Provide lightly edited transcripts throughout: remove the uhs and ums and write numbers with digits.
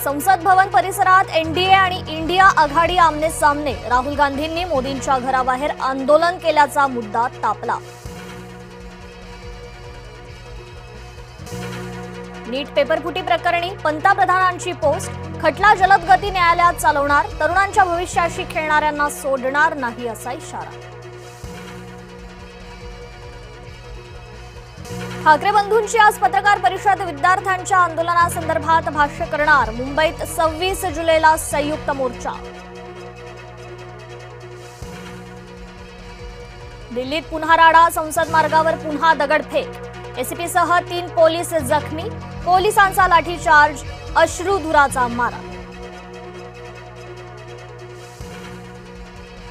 संसद भवन परिसरात एनडीए आणि इंडिया आघाडी आमने सामने। राहुल गांधींनी मोदींच्या घराबाहेर आंदोलन केल्याचा मुद्दा तापला। नीट पेपरफुटी प्रकरणी पंतप्रधानांची पोस्ट। खटला जलद गती न्यायालयात चालवणार, तरुणांच्या भविष्याशी खेळणाऱ्यांना सोडणार नाही असा इशारा। ठाकरे बंधूंची आज पत्रकार परिषद। विद्यार्थ्यांच्या आंदोलनासंदर्भात भाष्य करणार। मुंबईत 26 जुलैला संयुक्त मोर्चा। दिल्लीत पुन्हा राडा। संसद मार्गावर पुन्हा दगडफेक। एसीपीसह 3 पोलीस जखमी। पोलिसांचा लाठीचार्ज, अश्रुधुराचा मारा।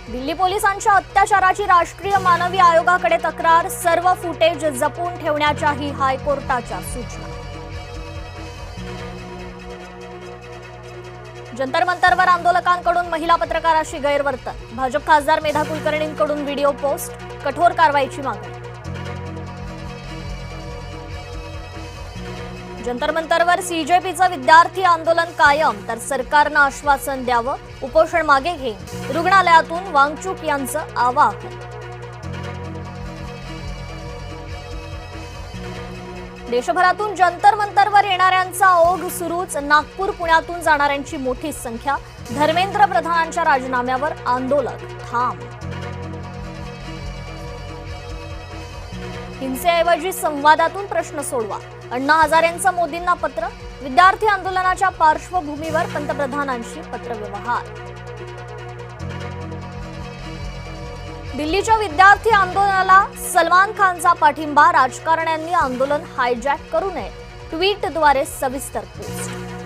दिल्ली पोलिसांच्या अत्याचाराची राष्ट्रीय मानवी आयोगाकडे तक्रार। सर्व फुटेज जपून ठेवण्याच्याही हायकोर्टाच्या सूचना। जंतर मंतरवर आंदोलकांकडून महिला पत्रकाराशी गैरवर्तन। भाजप खासदार मेधा कुलकर्णींकडून व्हिडिओ पोस्ट। कठोर कारवाईची मागणी। जंतर मंतरवर सीजेपीचं विद्यार्थी आंदोलन कायम, तर सरकारनं आश्वासन द्यावं। उपोषण मागे घेईन। रुग्णालयातून वांगचूक यांचं आवाहन। देशभरातून जंतर मंतरवर येणाऱ्यांचा ओघ सुरूच। नागपूर पुण्यातून जाणाऱ्यांची मोठी संख्या। धर्मेंद्र प्रधानांच्या राजीनाम्यावर आंदोलक ठाम। हिंसेऐवजी संवादातून प्रश्न सोडवा। अण्णा हजारेंचं मोदींना पत्र। विद्यार्थी आंदोलनाच्या पार्श्वभूमीवर पंतप्रधानांशी पत्रव्यवहार। दिल्लीच्या विद्यार्थी आंदोलनाला सलमान खानचा पाठिंबा। राजकारण्यांनी आंदोलन हायजॅक करू नये। ट्विटद्वारे सविस्तर पोस्ट।